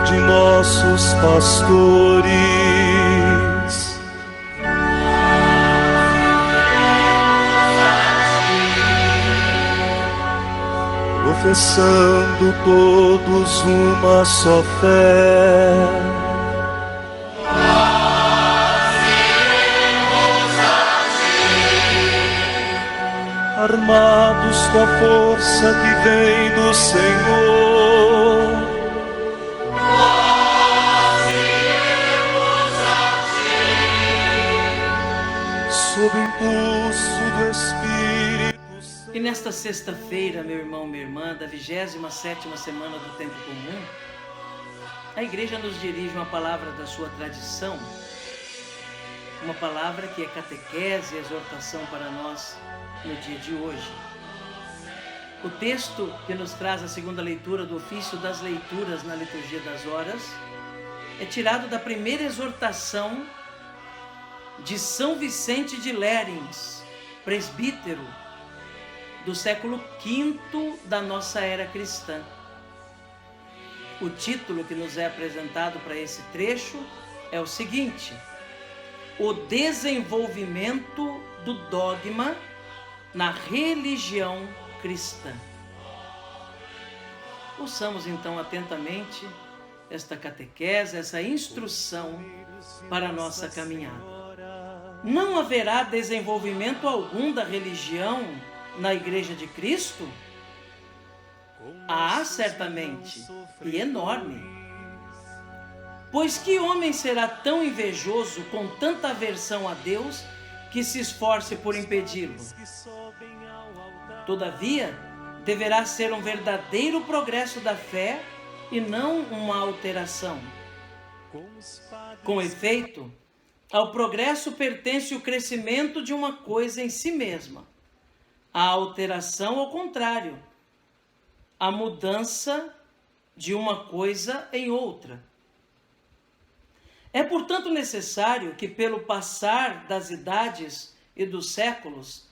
de nossos pastores. Professando todos uma só fé, armados com a força que vem do Senhor, sob impulso do Espírito. E nesta sexta-feira, meu irmão, minha irmã, da 27ª semana do Tempo Comum, a igreja nos dirige uma palavra da sua tradição, uma palavra que é catequese e exortação para nós no dia de hoje. O texto que nos traz a segunda leitura do ofício das leituras na liturgia das horas é tirado da primeira exortação de São Vicente de Lérins, presbítero do século V da nossa era cristã. O título que nos é apresentado para esse trecho é o seguinte: o desenvolvimento do dogma na religião cristã. Ouçamos então atentamente esta catequese, essa instrução para a nossa caminhada. Não haverá desenvolvimento algum da religião na Igreja de Cristo? Há, certamente, e enorme. Pois que homem será tão invejoso, com tanta aversão a Deus, que se esforce por impedi-lo? Todavia, deverá ser um verdadeiro progresso da fé e não uma alteração. Com efeito, ao progresso pertence o crescimento de uma coisa em si mesma. A alteração, ao contrário, a mudança de uma coisa em outra. É, portanto, necessário que, pelo passar das idades e dos séculos,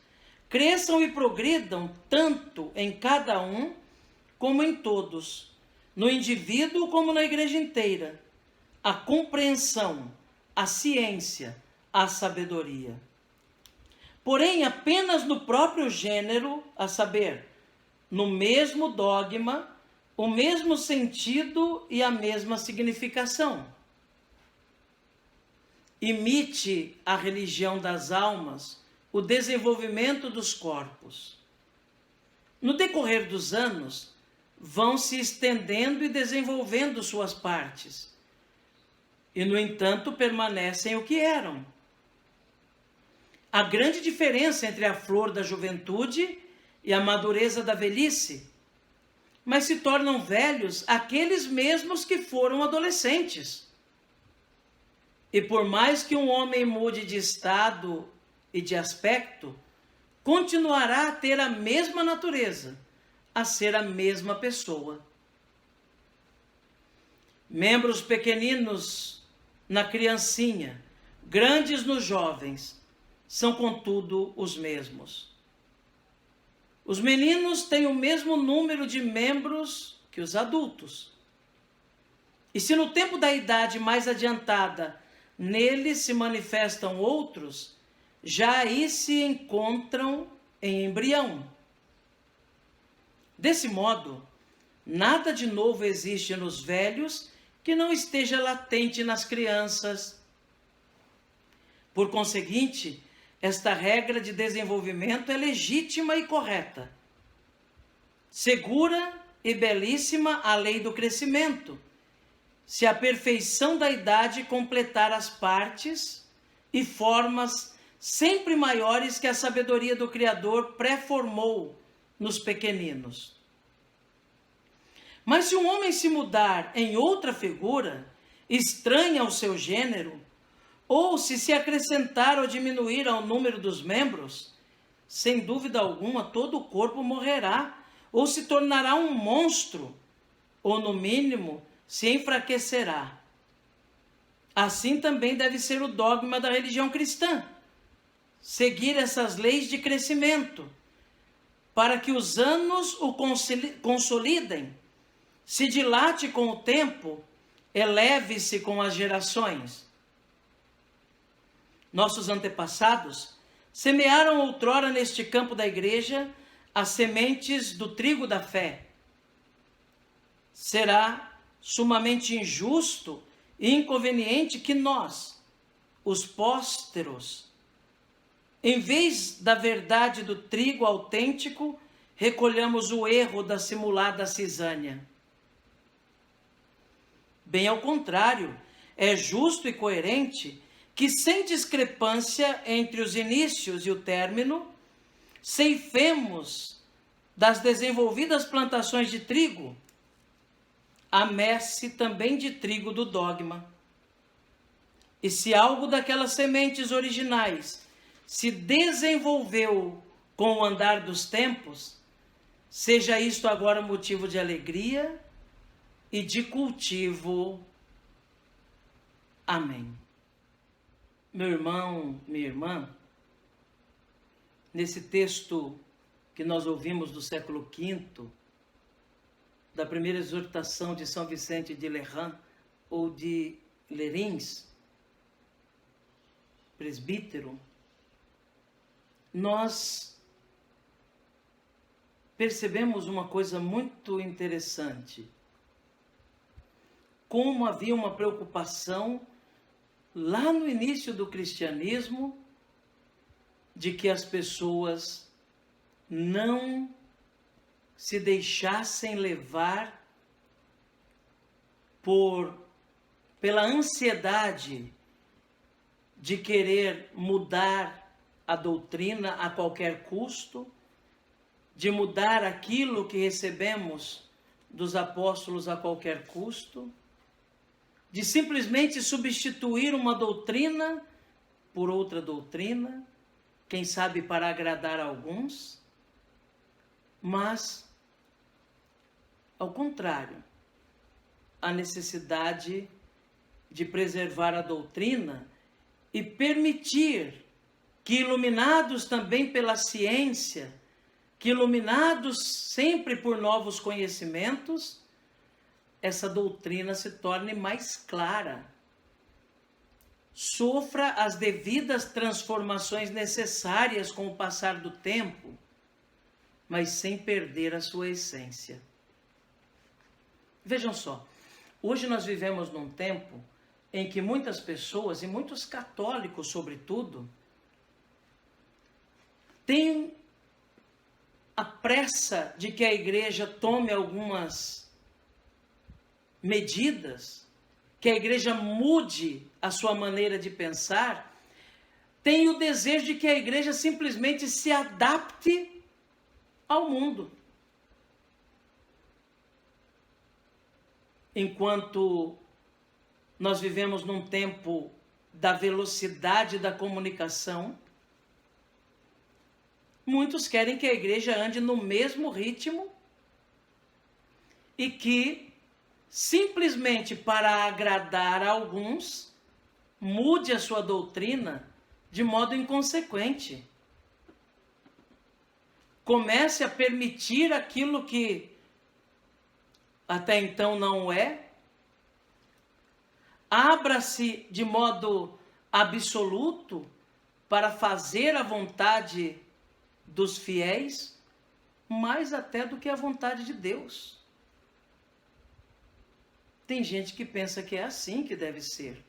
cresçam e progridam tanto em cada um como em todos, no indivíduo como na igreja inteira, a compreensão, a ciência, a sabedoria. Porém, apenas no próprio gênero, a saber, no mesmo dogma, o mesmo sentido e a mesma significação. Imite a religião das almas o desenvolvimento dos corpos. No decorrer dos anos, vão se estendendo e desenvolvendo suas partes, e, no entanto, permanecem o que eram. A grande diferença entre a flor da juventude e a madureza da velhice, mas se tornam velhos aqueles mesmos que foram adolescentes. E por mais que um homem mude de estado e de aspecto, continuará a ter a mesma natureza, a ser a mesma pessoa. Membros pequeninos na criancinha, grandes nos jovens, são, contudo, os mesmos. Os meninos têm o mesmo número de membros que os adultos. E se no tempo da idade mais adiantada neles se manifestam outros, já aí se encontram em embrião. Desse modo, nada de novo existe nos velhos que não esteja latente nas crianças. Por conseguinte, esta regra de desenvolvimento é legítima e correta. Segura e belíssima a lei do crescimento, se a perfeição da idade completar as partes e formas sempre maiores que a sabedoria do Criador pré-formou nos pequeninos. Mas se um homem se mudar em outra figura, estranha ao seu gênero, ou se acrescentar ou diminuir ao número dos membros, sem dúvida alguma todo o corpo morrerá, ou se tornará um monstro, ou no mínimo se enfraquecerá. Assim também deve ser o dogma da religião cristã, seguir essas leis de crescimento, para que os anos o consolidem, se dilate com o tempo eleve-se com as gerações. Nossos antepassados semearam outrora neste campo da igreja as sementes do trigo da fé. Será sumamente injusto e inconveniente que nós, os pósteros, em vez da verdade do trigo autêntico, recolhamos o erro da simulada cisânia. Bem ao contrário, é justo e coerente que, sem discrepância entre os inícios e o término, ceifemos das desenvolvidas plantações de trigo a messe também de trigo do dogma. E se algo daquelas sementes originais se desenvolveu com o andar dos tempos, seja isto agora motivo de alegria e de cultivo. Amém. Meu irmão, minha irmã, nesse texto que nós ouvimos do século V, da primeira exortação de São Vicente de Lerins, ou de Lerins, presbítero, nós percebemos uma coisa muito interessante. Como havia uma preocupação lá no início do cristianismo de que as pessoas não se deixassem levar pela ansiedade de querer mudar a doutrina a qualquer custo, de mudar aquilo que recebemos dos apóstolos a qualquer custo, de simplesmente substituir uma doutrina por outra doutrina, quem sabe para agradar a alguns, mas, ao contrário, a necessidade de preservar a doutrina e permitir que, iluminados também pela ciência, que iluminados sempre por novos conhecimentos, essa doutrina se torne mais clara, sofra as devidas transformações necessárias com o passar do tempo, mas sem perder a sua essência. Vejam só, hoje nós vivemos num tempo em que muitas pessoas, e muitos católicos sobretudo, têm a pressa de que a igreja tome algumas medidas, que a igreja mude a sua maneira de pensar, tem o desejo de que a igreja simplesmente se adapte ao mundo. Enquanto nós vivemos num tempo da velocidade da comunicação, muitos querem que a igreja ande no mesmo ritmo e que, simplesmente para agradar a alguns, mude a sua doutrina de modo inconsequente. Comece a permitir aquilo que até então não é. Abra-se de modo absoluto para fazer a vontade dos fiéis, mais até do que a vontade de Deus. Tem gente que pensa que é assim que deve ser.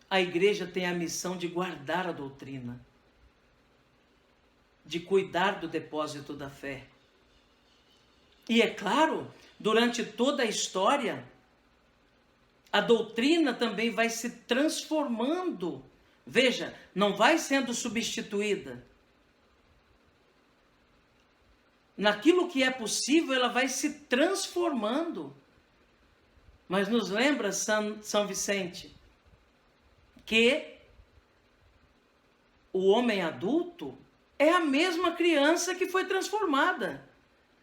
A igreja tem a missão de guardar a doutrina, de cuidar do depósito da fé. E é claro, durante toda a história, a doutrina também vai se transformando. Veja, não vai sendo substituída. Naquilo que é possível, ela vai se transformando. Mas nos lembra São Vicente que o homem adulto é a mesma criança que foi transformada,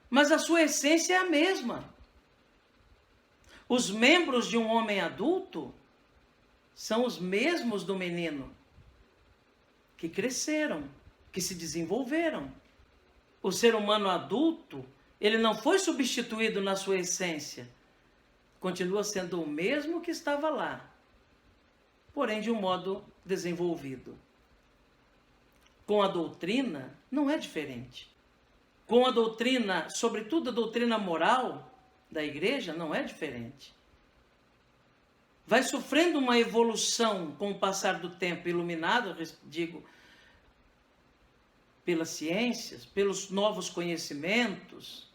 mas a sua essência é a mesma. Os membros de um homem adulto são os mesmos do menino, que cresceram, que se desenvolveram. O ser humano adulto, ele não foi substituído na sua essência. continua sendo o mesmo que estava lá, porém de um modo desenvolvido. Com a doutrina, não é diferente. Com a doutrina, sobretudo a doutrina moral da igreja, não é diferente. Vai sofrendo uma evolução com o passar do tempo, iluminado, digo, pelas ciências, pelos novos conhecimentos,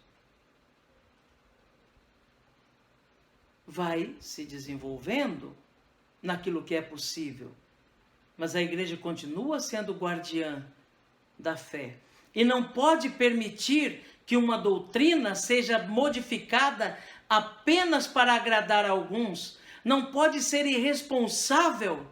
vai se desenvolvendo naquilo que é possível. Mas a igreja continua sendo guardiã da fé. E não pode permitir que uma doutrina seja modificada apenas para agradar a alguns. Não pode ser irresponsável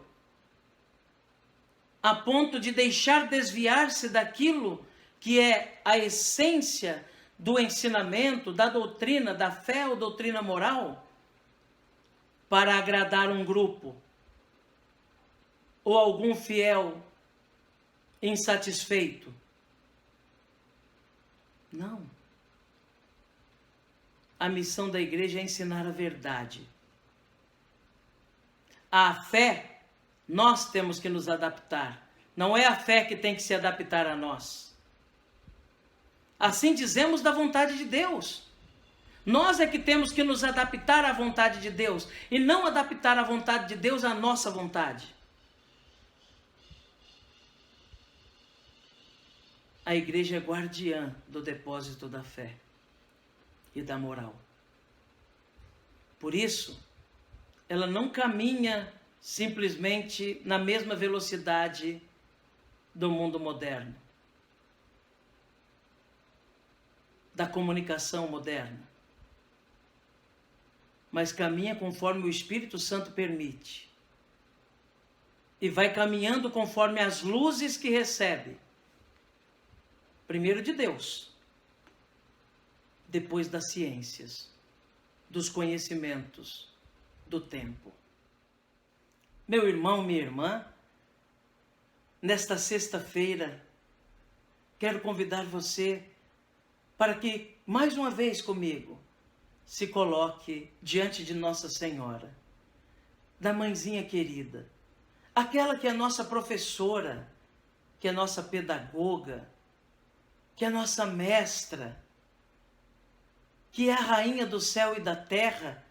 a ponto de deixar desviar-se daquilo que é a essência do ensinamento, da doutrina, da fé ou doutrina moral, para agradar um grupo ou algum fiel insatisfeito. Não. A missão da igreja é ensinar a verdade. A fé, nós temos que nos adaptar. Não é a fé que tem que se adaptar a nós. Assim dizemos da vontade de Deus. Nós é que temos que nos adaptar à vontade de Deus e não adaptar a vontade de Deus à nossa vontade. A igreja é guardiã do depósito da fé e da moral. Por isso, ela não caminha simplesmente na mesma velocidade do mundo moderno, da comunicação moderna, mas caminha conforme o Espírito Santo permite e vai caminhando conforme as luzes que recebe, primeiro de Deus, depois das ciências, dos conhecimentos do tempo. Meu irmão, minha irmã, nesta sexta-feira, quero convidar você para que, mais uma vez comigo, se coloque diante de Nossa Senhora, da mãezinha querida, aquela que é nossa professora, que é nossa pedagoga, que é nossa mestra, que é a rainha do céu e da terra,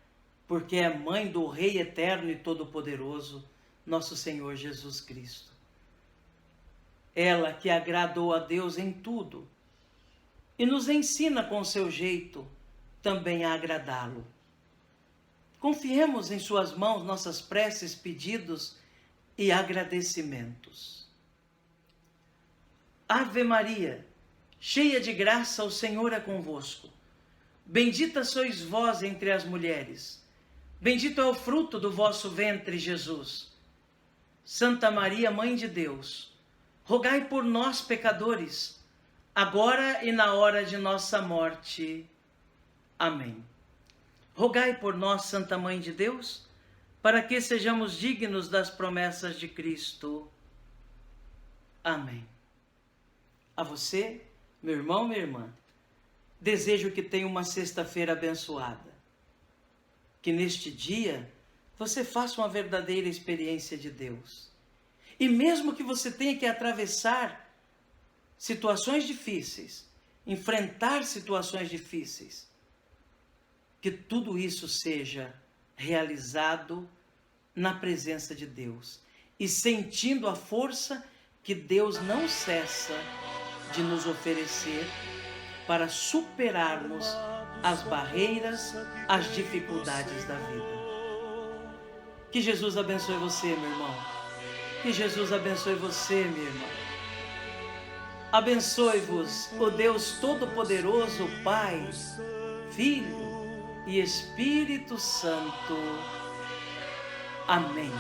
porque é mãe do Rei eterno e todo-poderoso, nosso Senhor Jesus Cristo. Ela que agradou a Deus em tudo e nos ensina com o seu jeito também a agradá-lo. Confiemos em suas mãos nossas preces, pedidos e agradecimentos. Ave Maria, cheia de graça, o Senhor é convosco. Bendita sois vós entre as mulheres. Bendito é o fruto do vosso ventre, Jesus. Santa Maria, Mãe de Deus, rogai por nós, pecadores, agora e na hora de nossa morte. Amém. Rogai por nós, Santa Mãe de Deus, para que sejamos dignos das promessas de Cristo. Amém. A você, meu irmão, minha irmã, desejo que tenha uma sexta-feira abençoada. Que neste dia você faça uma verdadeira experiência de Deus. E mesmo que você tenha que atravessar situações difíceis, enfrentar situações difíceis, que tudo isso seja realizado na presença de Deus e sentindo a força que Deus não cessa de nos oferecer para superarmos as barreiras, as dificuldades da vida. Que Jesus abençoe você, meu irmão. Que Jesus abençoe você, minha irmã. Abençoe-vos o Deus Todo-Poderoso, Pai, Filho e Espírito Santo. Amém.